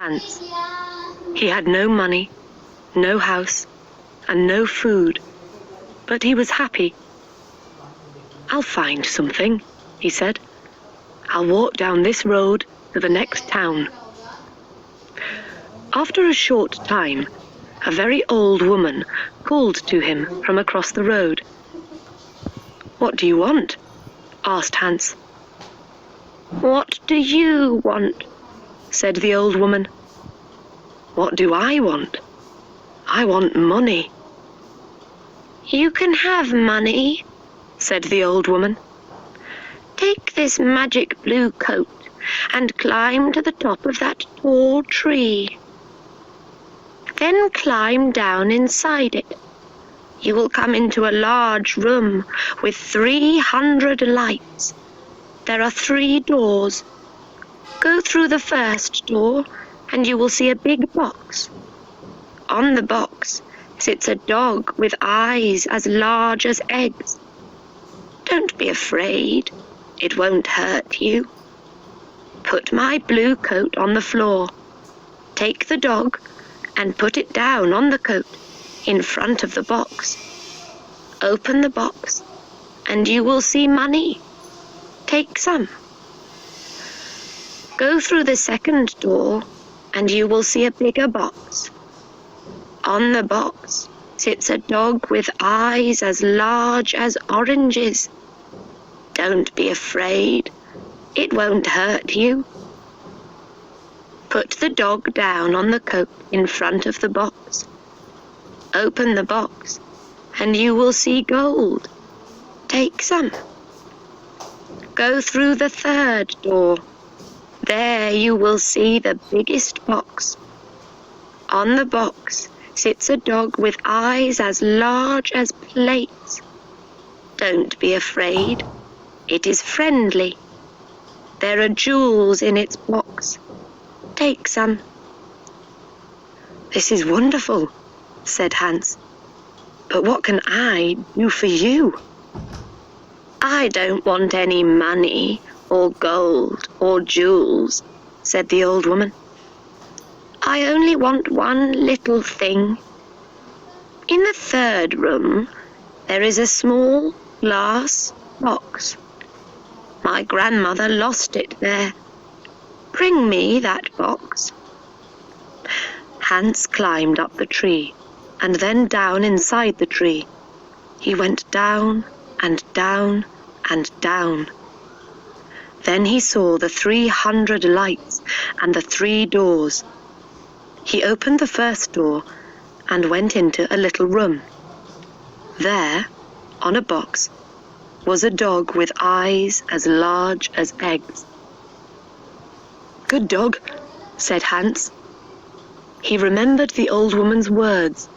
Hans. He had no money, no house, and no food, but he was happy. "I'll find something," he said. "I'll walk down this road to the next town." After a short time, a very old woman called to him from across the road. "What do you want?" asked Hans. "What do you want?" said the old woman. "What do I want? I want money." "You can have money," said the old woman. "Take this magic blue coat and climb to the top of that tall tree. Then climb down inside it. You will come into a large room with 300 lights. There are 3 doors. Go through the first door and you will see a big box. On the box sits a dog with eyes as large as eggs. Don't be afraid. It won't hurt you. Put my blue coat on the floor. Take the dog and put it down on the coat in front of the box. Open the box and you will see money. Take some. Go through the second door and you will see a bigger box. On the box sits a dog with eyes as large as oranges. Don't be afraid. It won't hurt you. Put the dog down on the coat in front of the box. Open the box and you will see gold. Take some. Go through the third door. There you will see the biggest box. On the box sits a dog with eyes as large as plates. Don't be afraid. It is friendly. There are jewels in its box. Take some." "This is wonderful," said Hans. "But what can I do for you?" "I don't want any money or gold or jewels," said the old woman. "I only want one little thing. In the third room, there is a small glass box. My grandmother lost it there. Bring me that box." Hans climbed up the tree and then down inside the tree. He went down and down and down. Then he saw the 300 lights and the 3 doors. He opened the first door and went into a little room. There, on a box, was a dog with eyes as large as eggs. "Good dog," said Hans. He remembered the old woman's words.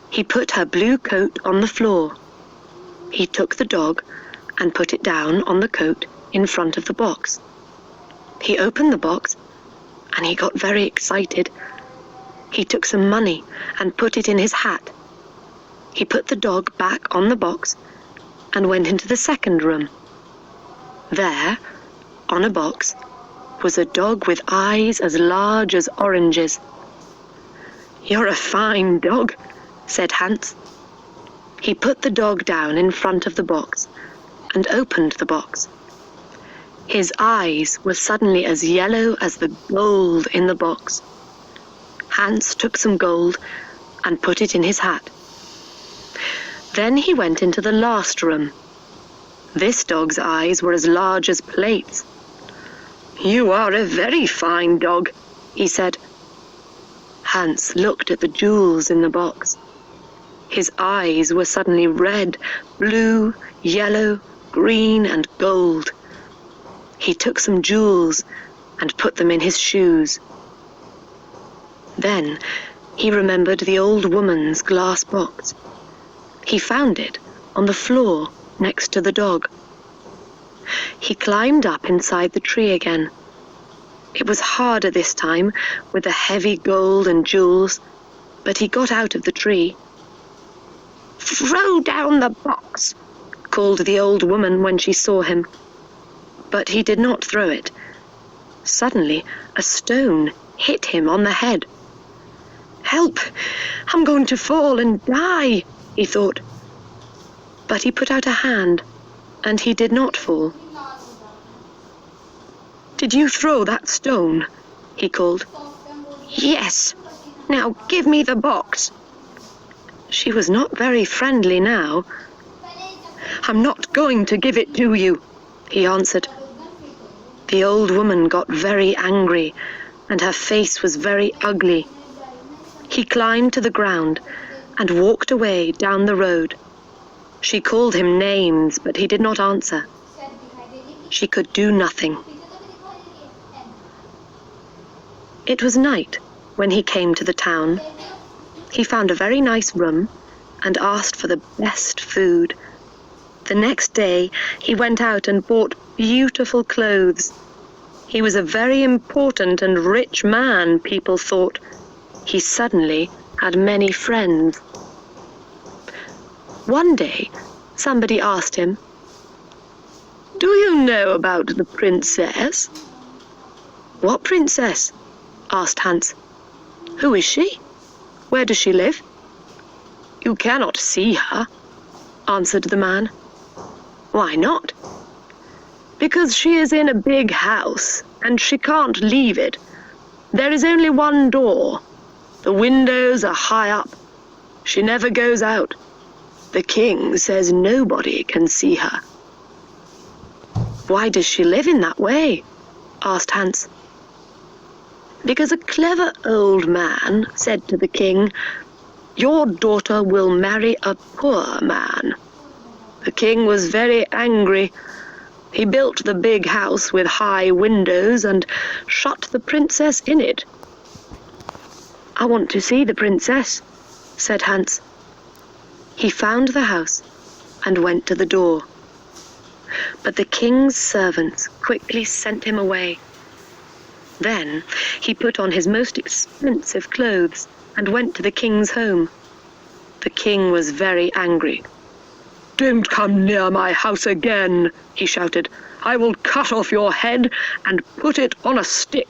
He put her blue coat on the floor. He took the dog and put it down on the coat in front of the box. He opened the box and he got very excited. He took some money and put it in his hat. He put the dog back on the box and went into the second room. There, on a box, was a dog with eyes as large as oranges. "You're a fine dog," said Hans. He put the dog down in front of the box and opened the box. His eyes were suddenly as yellow as the gold in the box. Hans took some gold and put it in his hat. Then he went into the last room. This dog's eyes were as large as plates. "You are a very fine dog," he said. Hans looked at the jewels in the box. His eyes were suddenly red, blue, yellow, green, and gold. He took some jewels and put them in his shoes. Then he remembered the old woman's glass box. He found it on the floor next to the dog. He climbed up inside the tree again. It was harder this time with the heavy gold and jewels, but he got out of the tree. "Throw down the box," called the old woman when she saw him. But he did not throw it. Suddenly, a stone hit him on the head. "Help! I'm going to fall and die," he thought. But he put out a hand, and he did not fall. "Did you throw that stone?" he called. "Yes. Now give me the box." She was not very friendly now. "I'm not going to give it to you," he answered. The old woman got very angry, and her face was very ugly. He climbed to the ground and walked away down the road. She called him names, but he did not answer. She could do nothing. It was night when he came to the town. He found a very nice room and asked for the best food. The next day he went out and bought beautiful clothes. He was a very important and rich man, people thought. He suddenly had many friends. One day, somebody asked him, "Do you know about the princess?" "What princess?" asked Hans. "Who is she? Where does she live?" "You cannot see her," answered the man. "Why not?" "Because she is in a big house, and she can't leave it. There is only one door. The windows are high up. She never goes out. The king says nobody can see her." "Why does she live in that way?" asked Hans. "Because a clever old man said to the king, 'Your daughter will marry a poor man.' The king was very angry. He built the big house with high windows and shut the princess in it." "I want to see the princess," said Hans. He found the house and went to the door. But the king's servants quickly sent him away. Then he put on his most expensive clothes and went to the king's home. The king was very angry. "Don't come near my house again," he shouted. "I will cut off your head and put it on a stick."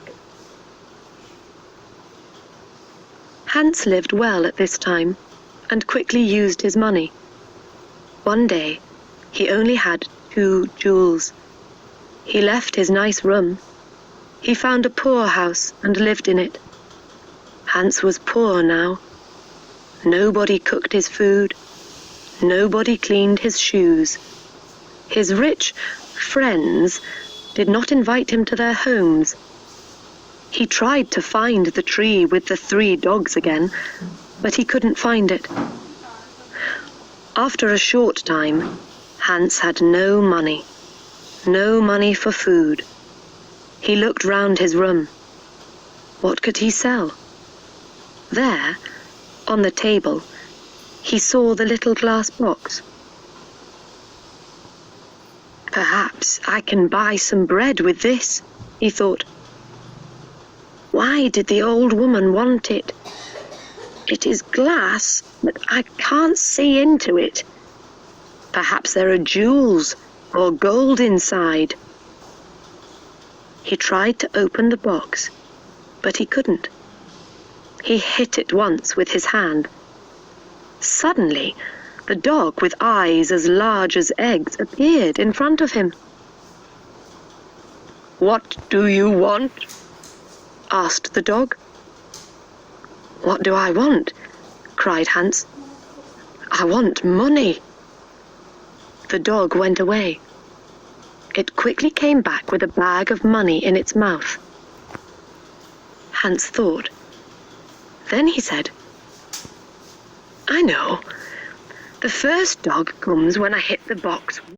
Hans lived well at this time and quickly used his money. One day, he only had 2 jewels. He left his nice room. He found a poor house and lived in it. Hans was poor now. Nobody cooked his food. Nobody cleaned his shoes. His rich friends did not invite him to their homes. He tried to find the tree with the 3 dogs again, but he couldn't find it. After a short time, Hans had no money for food. He looked round his room. What could he sell? There, on the table, he saw the little glass box. "Perhaps I can buy some bread with this," he thought. "Why did the old woman want it? It is glass, but I can't see into it. Perhaps there are jewels or gold inside." He tried to open the box, but he couldn't. He hit it once with his hand. Suddenly, the dog with eyes as large as eggs appeared in front of him. "What do you want?" asked the dog. "What do I want?" cried Hans. "I want money." The dog went away. It quickly came back with a bag of money in its mouth. Hans thought. Then he said, "I know. The first dog comes when I hit the box